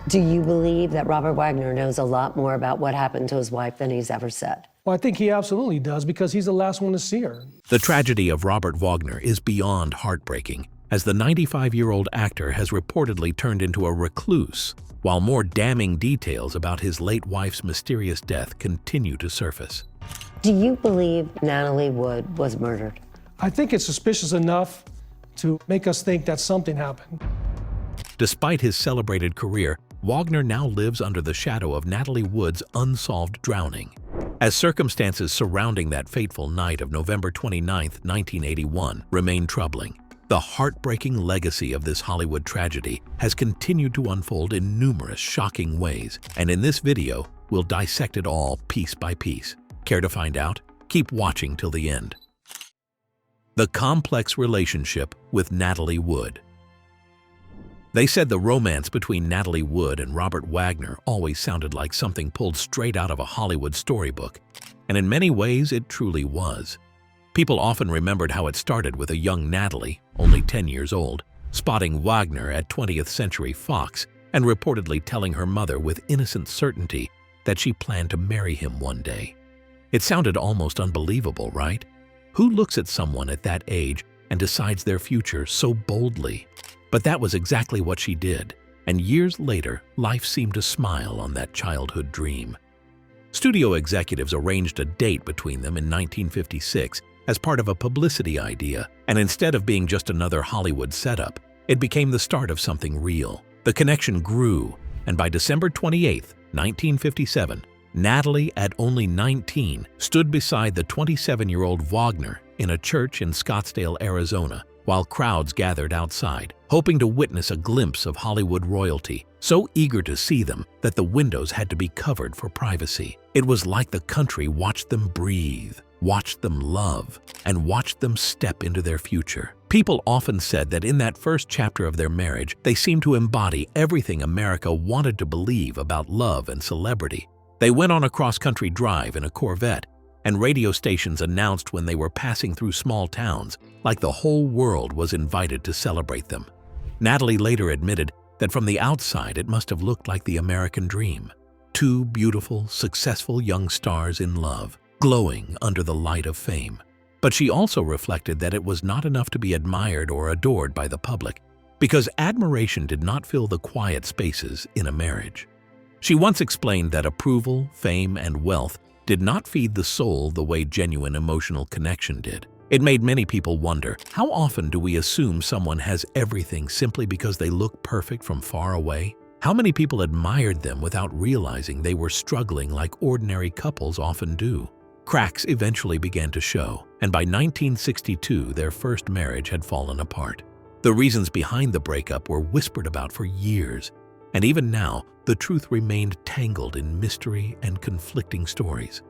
Do you believe that Robert Wagner knows a lot more about what happened to his wife than he's ever said? Well, I think he absolutely does because he's the last one to see her. The tragedy of Robert Wagner is beyond heartbreaking, as the 95-year-old actor has reportedly turned into a recluse, while more damning details about his late wife's mysterious death continue to surface. Do you believe Natalie Wood was murdered? I think it's suspicious enough to make us think that something happened. Despite his celebrated career, Wagner now lives under the shadow of Natalie Wood's unsolved drowning. As circumstances surrounding that fateful night of November 29, 1981, remain troubling, the heartbreaking legacy of this Hollywood tragedy has continued to unfold in numerous shocking ways, and in this video, we'll dissect it all piece by piece. Care to find out? Keep watching till the end. The complex relationship with Natalie Wood. They said the romance between Natalie Wood and Robert Wagner always sounded like something pulled straight out of a Hollywood storybook, and in many ways it truly was. People often remembered how it started with a young Natalie, only 10 years old, spotting Wagner at 20th Century Fox and reportedly telling her mother with innocent certainty that she planned to marry him one day. It sounded almost unbelievable, right? Who looks at someone at that age and decides their future so boldly? But that was exactly what she did, and years later, life seemed to smile on that childhood dream. Studio executives arranged a date between them in 1956 as part of a publicity idea, and instead of being just another Hollywood setup, it became the start of something real. The connection grew, and by December 28, 1957, Natalie, at only 19, stood beside the 27-year-old Wagner in a church in Scottsdale, Arizona, while crowds gathered outside, hoping to witness a glimpse of Hollywood royalty, so eager to see them that the windows had to be covered for privacy. It was like the country watched them breathe, watched them love, and watched them step into their future. People often said that in that first chapter of their marriage, they seemed to embody everything America wanted to believe about love and celebrity. They went on a cross-country drive in a Corvette, and radio stations announced when they were passing through small towns, like the whole world was invited to celebrate them. Natalie later admitted that from the outside it must have looked like the American dream. Two beautiful, successful young stars in love, glowing under the light of fame. But she also reflected that it was not enough to be admired or adored by the public, because admiration did not fill the quiet spaces in a marriage. She once explained that approval, fame, and wealth did not feed the soul the way genuine emotional connection did. It made many people wonder, how often do we assume someone has everything simply because they look perfect from far away? How many people admired them without realizing they were struggling like ordinary couples often do? Cracks eventually began to show, and by 1962 their first marriage had fallen apart. The reasons behind the breakup were whispered about for years, and even now, the truth remained tangled in mystery and conflicting stories.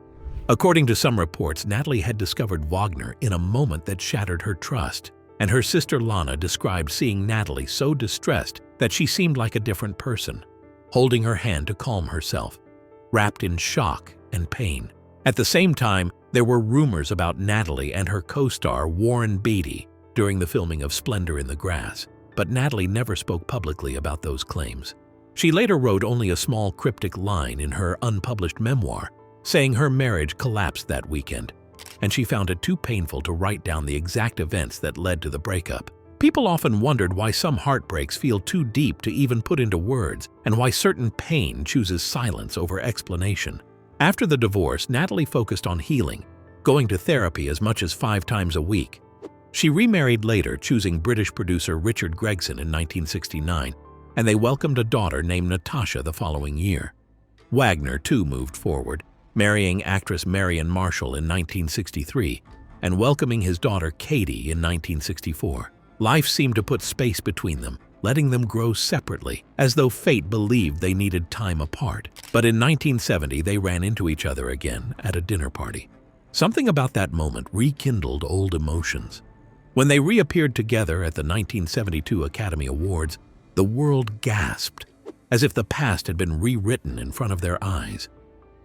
According to some reports, Natalie had discovered Wagner in a moment that shattered her trust, and her sister Lana described seeing Natalie so distressed that she seemed like a different person, holding her hand to calm herself, wrapped in shock and pain. At the same time, there were rumors about Natalie and her co-star Warren Beatty during the filming of Splendor in the Grass, but Natalie never spoke publicly about those claims. She later wrote only a small cryptic line in her unpublished memoir, saying her marriage collapsed that weekend, and she found it too painful to write down the exact events that led to the breakup. People often wondered why some heartbreaks feel too deep to even put into words, and why certain pain chooses silence over explanation. After the divorce, Natalie focused on healing, going to therapy as much as 5 times a week. She remarried later, choosing British producer Richard Gregson in 1969, and they welcomed a daughter named Natasha the following year. Wagner, too, moved forward, marrying actress Marion Marshall in 1963 and welcoming his daughter Katie in 1964. Life seemed to put space between them, letting them grow separately, as though fate believed they needed time apart. But in 1970, they ran into each other again at a dinner party. Something about that moment rekindled old emotions. When they reappeared together at the 1972 Academy Awards, the world gasped, as if the past had been rewritten in front of their eyes.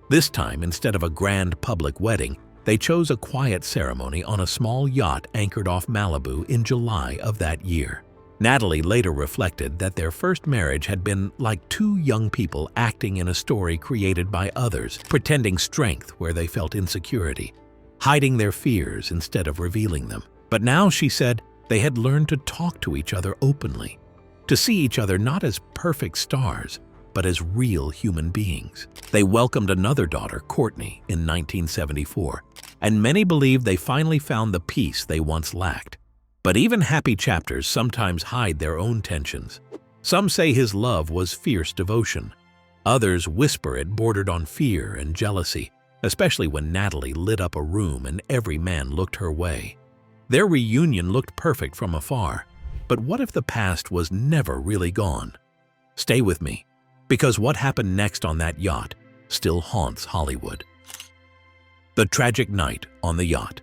This time, instead of a grand public wedding, they chose a quiet ceremony on a small yacht anchored off Malibu in July of that year. Natalie later reflected that their first marriage had been like two young people acting in a story created by others, pretending strength where they felt insecurity, hiding their fears instead of revealing them. But now, she said, they had learned to talk to each other openly, to see each other not as perfect stars, but as real human beings. They welcomed another daughter, Courtney, in 1974, and many believe they finally found the peace they once lacked. But even happy chapters sometimes hide their own tensions. Some say his love was fierce devotion. Others whisper it bordered on fear and jealousy, especially when Natalie lit up a room and every man looked her way. Their reunion looked perfect from afar, but what if the past was never really gone? Stay with me, because what happened next on that yacht still haunts Hollywood. The tragic night on the yacht.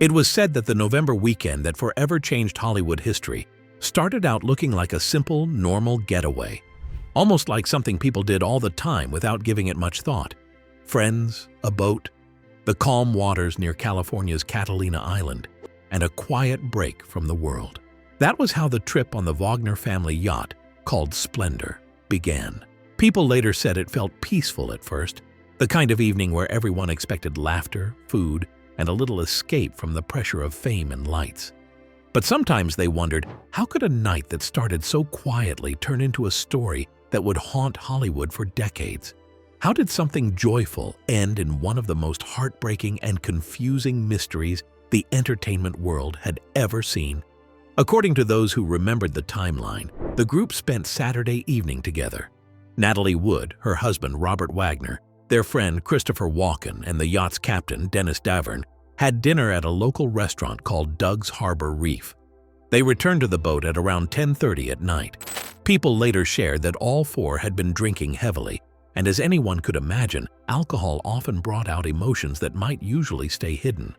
It was said that the November weekend that forever changed Hollywood history started out looking like a simple, normal getaway, almost like something people did all the time without giving it much thought. Friends, a boat, the calm waters near California's Catalina Island, and a quiet break from the world. That was how the trip on the Wagner family yacht, called Splendor, began. People later said it felt peaceful at first, the kind of evening where everyone expected laughter, food, and a little escape from the pressure of fame and lights. But sometimes they wondered, how could a night that started so quietly turn into a story that would haunt Hollywood for decades? How did something joyful end in one of the most heartbreaking and confusing mysteries the entertainment world had ever seen? According to those who remembered the timeline, the group spent Saturday evening together. Natalie Wood, her husband Robert Wagner, their friend Christopher Walken, and the yacht's captain, Dennis Davern, had dinner at a local restaurant called Doug's Harbor Reef. They returned to the boat at around 10:30 at night. People later shared that all four had been drinking heavily, and as anyone could imagine, alcohol often brought out emotions that might usually stay hidden.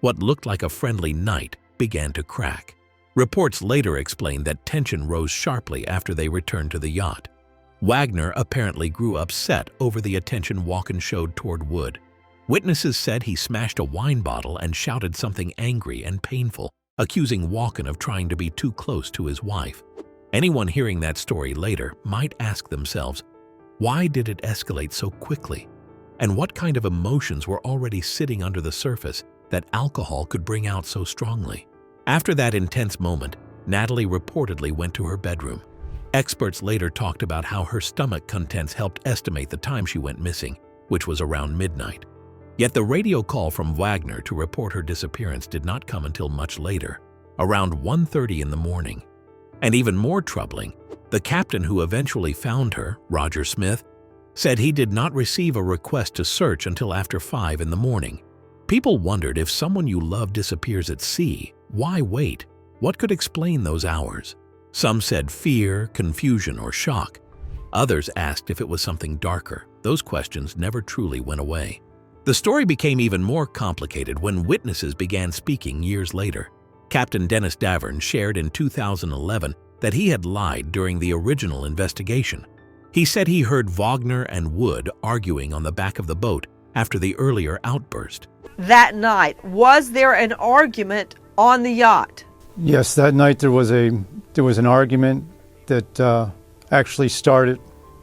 What looked like a friendly night began to crack. Reports later explained that tension rose sharply after they returned to the yacht. Wagner apparently grew upset over the attention Walken showed toward Wood. Witnesses said he smashed a wine bottle and shouted something angry and painful, accusing Walken of trying to be too close to his wife. Anyone hearing that story later might ask themselves, why did it escalate so quickly? And what kind of emotions were already sitting under the surface that alcohol could bring out so strongly? After that intense moment, Natalie reportedly went to her bedroom. Experts later talked about how her stomach contents helped estimate the time she went missing, which was around midnight. Yet the radio call from Wagner to report her disappearance did not come until much later, around 1:30 in the morning. And even more troubling, the captain who eventually found her, Roger Smith, said he did not receive a request to search until after 5 in the morning. People wondered, if someone you love disappears at sea, why wait? What could explain those hours? Some said fear, confusion, or shock. Others asked if it was something darker. Those questions never truly went away. The story became even more complicated when witnesses began speaking years later. Captain Dennis Davern shared in 2011 that he had lied during the original investigation. He said he heard Wagner and Wood arguing on the back of the boat after the earlier outburst. That night, was there an argument on the yacht? Yes, that night there was an argument that actually started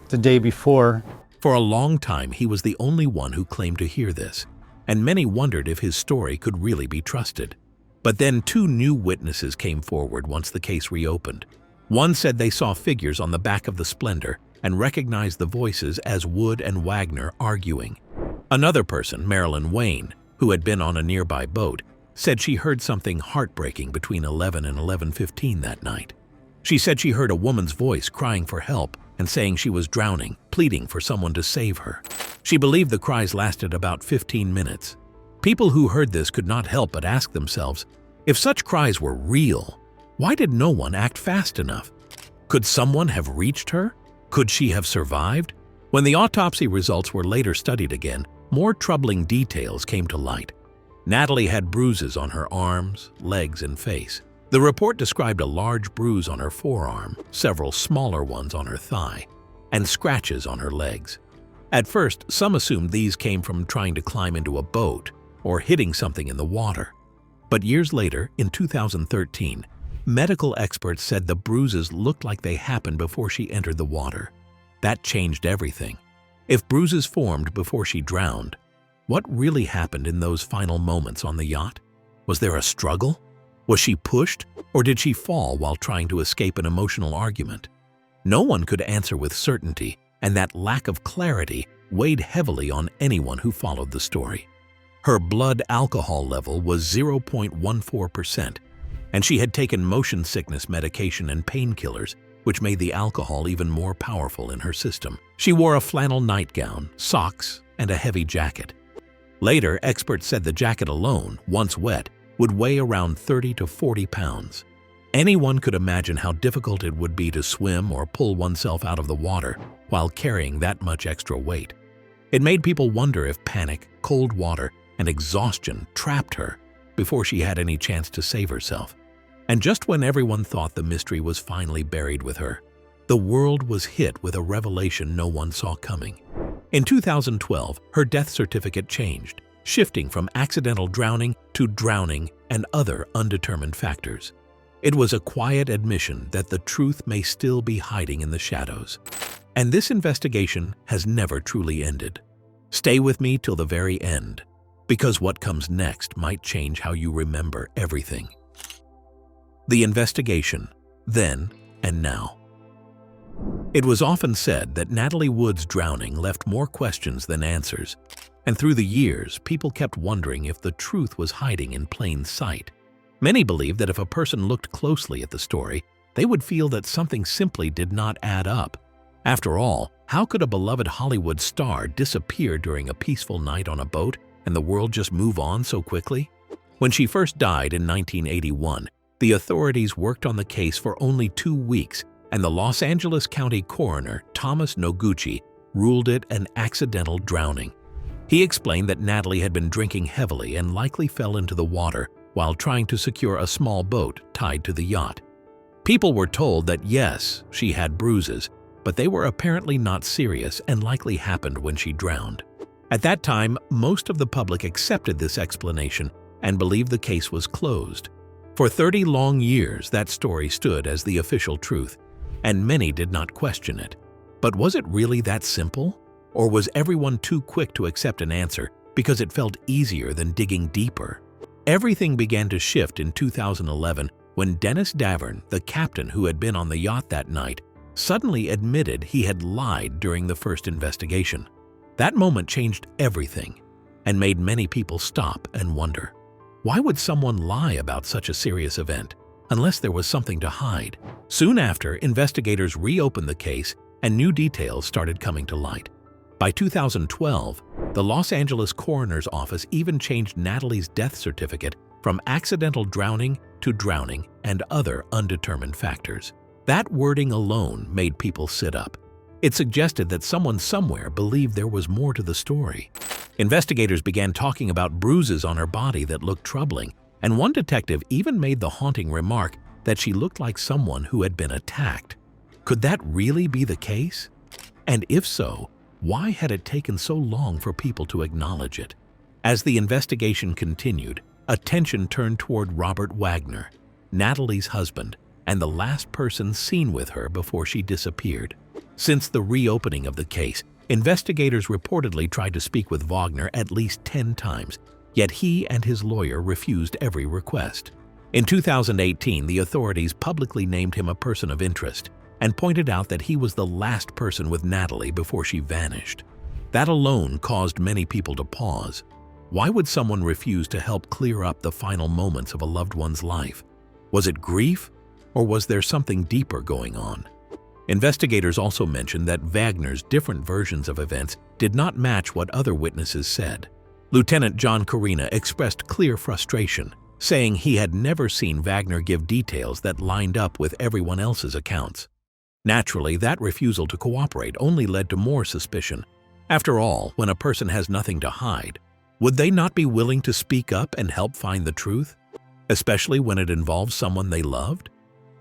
the day before. For a long time, he was the only one who claimed to hear this, and many wondered if his story could really be trusted. But then 2 new witnesses came forward once the case reopened. One said they saw figures on the back of the Splendor and recognized the voices as Wood and Wagner arguing. Another person, Marilyn Wayne, who had been on a nearby boat, said she heard something heartbreaking between 11 and 11:15 that night. She said she heard a woman's voice crying for help and saying she was drowning, pleading for someone to save her. She believed the cries lasted about 15 minutes. People who heard this could not help but ask themselves, if such cries were real, why did no one act fast enough? Could someone have reached her? Could she have survived? When the autopsy results were later studied again, more troubling details came to light. Natalie had bruises on her arms, legs, and face. The report described a large bruise on her forearm, several smaller ones on her thigh, and scratches on her legs. At first, some assumed these came from trying to climb into a boat or hitting something in the water. But years later, in 2013, Medical experts said the bruises looked like they happened before she entered the water. That changed everything. If bruises formed before she drowned, what really happened in those final moments on the yacht? Was there a struggle? Was she pushed, or did she fall while trying to escape an emotional argument? No one could answer with certainty, and that lack of clarity weighed heavily on anyone who followed the story. Her blood alcohol level was 0.14%, and she had taken motion sickness medication and painkillers, which made the alcohol even more powerful in her system. She wore a flannel nightgown, socks, and a heavy jacket. Later, experts said the jacket alone, once wet, would weigh around 30 to 40 pounds. Anyone could imagine how difficult it would be to swim or pull oneself out of the water while carrying that much extra weight. It made people wonder if panic, cold water, and exhaustion trapped her before she had any chance to save herself. And just when everyone thought the mystery was finally buried with her, the world was hit with a revelation no one saw coming. In 2012, her death certificate changed, shifting from accidental drowning to drowning and other undetermined factors. It was a quiet admission that the truth may still be hiding in the shadows. And this investigation has never truly ended. Stay with me till the very end, because what comes next might change how you remember everything. The investigation, then and now. It was often said that Natalie Wood's drowning left more questions than answers, and through the years, people kept wondering if the truth was hiding in plain sight. Many believed that if a person looked closely at the story, they would feel that something simply did not add up. After all, how could a beloved Hollywood star disappear during a peaceful night on a boat and the world just move on so quickly? When she first died in 1981, the authorities worked on the case for only 2 weeks, and the Los Angeles County coroner, Thomas Noguchi, ruled it an accidental drowning. He explained that Natalie had been drinking heavily and likely fell into the water while trying to secure a small boat tied to the yacht. People were told that yes, she had bruises, but they were apparently not serious and likely happened when she drowned. At that time, most of the public accepted this explanation and believed the case was closed. For 30 long years, that story stood as the official truth, and many did not question it. But was it really that simple? Or was everyone too quick to accept an answer because it felt easier than digging deeper? Everything began to shift in 2011 when Dennis Davern, the captain who had been on the yacht that night, suddenly admitted he had lied during the first investigation. That moment changed everything and made many people stop and wonder. Why would someone lie about such a serious event, unless there was something to hide? Soon after, investigators reopened the case and new details started coming to light. By 2012, the Los Angeles coroner's office even changed Natalie's death certificate from accidental drowning to drowning and other undetermined factors. That wording alone made people sit up. It suggested that someone somewhere believed there was more to the story. Investigators began talking about bruises on her body that looked troubling, and one detective even made the haunting remark that she looked like someone who had been attacked. Could that really be the case? And if so, why had it taken so long for people to acknowledge it? As the investigation continued, attention turned toward Robert Wagner, Natalie's husband, and the last person seen with her before she disappeared. Since the reopening of the case, investigators reportedly tried to speak with Wagner at least 10 times, yet he and his lawyer refused every request. In 2018, the authorities publicly named him a person of interest and pointed out that he was the last person with Natalie before she vanished. That alone caused many people to pause. Why would someone refuse to help clear up the final moments of a loved one's life? Was it grief, or was there something deeper going on? Investigators also mentioned that Wagner's different versions of events did not match what other witnesses said. Lieutenant John Carina expressed clear frustration, saying he had never seen Wagner give details that lined up with everyone else's accounts. Naturally, that refusal to cooperate only led to more suspicion. After all, when a person has nothing to hide, would they not be willing to speak up and help find the truth, especially when it involves someone they loved?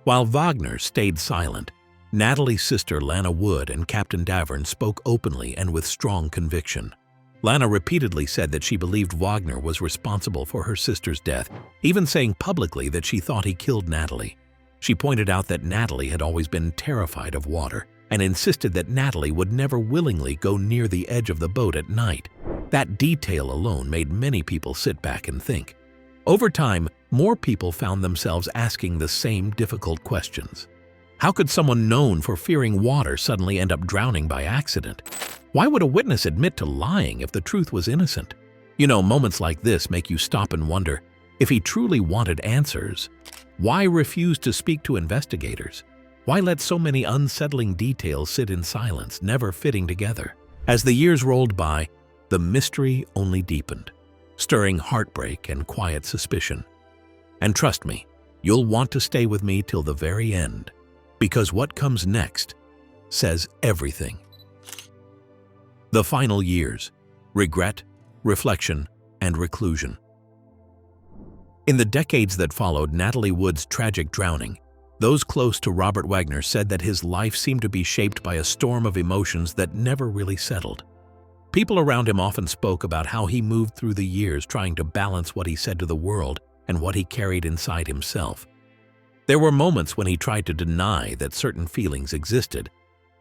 While Wagner stayed silent, Natalie's sister Lana Wood and Captain Davern spoke openly and with strong conviction. Lana repeatedly said that she believed Wagner was responsible for her sister's death, even saying publicly that she thought he killed Natalie. She pointed out that Natalie had always been terrified of water and insisted that Natalie would never willingly go near the edge of the boat at night. That detail alone made many people sit back and think. Over time, more people found themselves asking the same difficult questions. How could someone known for fearing water suddenly end up drowning by accident? Why would a witness admit to lying if the truth was innocent? You know, moments like this make you stop and wonder, if he truly wanted answers, why refuse to speak to investigators? Why let so many unsettling details sit in silence, never fitting together? As the years rolled by, the mystery only deepened, stirring heartbreak and quiet suspicion. And trust me, you'll want to stay with me till the very end, because what comes next says everything. The final years: regret, reflection, and reclusion. In the decades that followed Natalie Wood's tragic drowning, those close to Robert Wagner said that his life seemed to be shaped by a storm of emotions that never really settled. People around him often spoke about how he moved through the years trying to balance what he said to the world and what he carried inside himself. There were moments when he tried to deny that certain feelings existed,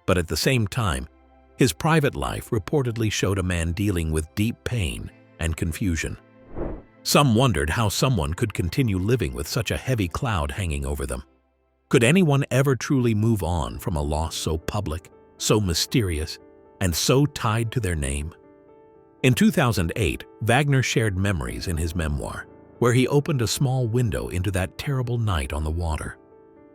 but at the same time, his private life reportedly showed a man dealing with deep pain and confusion. Some wondered how someone could continue living with such a heavy cloud hanging over them. Could anyone ever truly move on from a loss so public, so mysterious, and so tied to their name? In 2008, Wagner shared memories in his memoir, where he opened a small window into that terrible night on the water.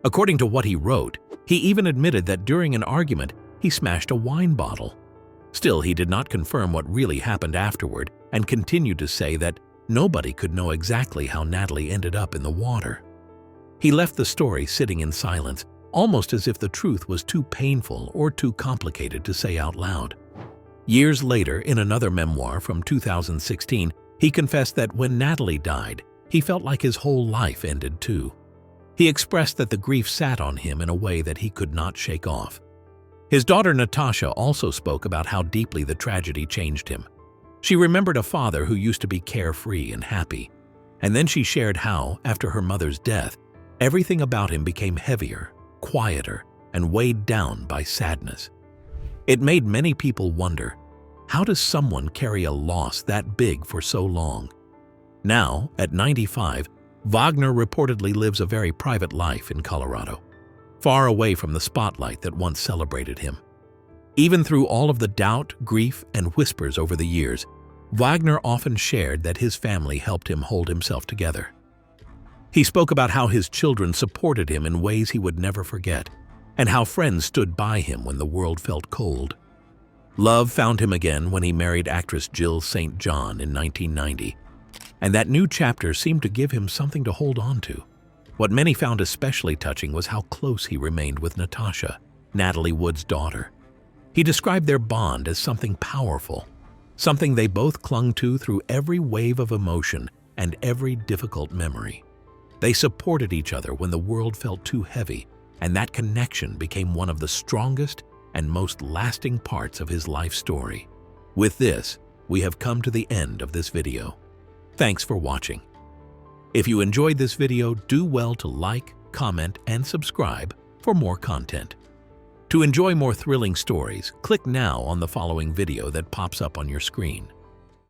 According to what he wrote, he even admitted that during an argument, he smashed a wine bottle. Still, he did not confirm what really happened afterward and continued to say that nobody could know exactly how Natalie ended up in the water. He left the story sitting in silence, almost as if the truth was too painful or too complicated to say out loud. Years later, in another memoir from 2016, he confessed that when Natalie died, he felt like his whole life ended too. He expressed that the grief sat on him in a way that he could not shake off. His daughter Natasha also spoke about how deeply the tragedy changed him. She remembered a father who used to be carefree and happy, and then she shared how, after her mother's death, everything about him became heavier, quieter, and weighed down by sadness. It made many people wonder, how does someone carry a loss that big for so long? Now, at 95, Wagner reportedly lives a very private life in Colorado, far away from the spotlight that once celebrated him. Even through all of the doubt, grief, and whispers over the years, Wagner often shared that his family helped him hold himself together. He spoke about how his children supported him in ways he would never forget, and how friends stood by him when the world felt cold. Love found him again when he married actress Jill St. John in 1990, and that new chapter seemed to give him something to hold on to. What many found especially touching was how close he remained with Natasha, Natalie Wood's daughter. He described their bond as something powerful, something they both clung to through every wave of emotion and every difficult memory. They supported each other when the world felt too heavy, and that connection became one of the strongest and most lasting parts of his life story. With this, we have come to the end of this video. Thanks for watching. If you enjoyed this video, do well to like, comment, and subscribe for more content. To enjoy more thrilling stories, click now on the following video that pops up on your screen.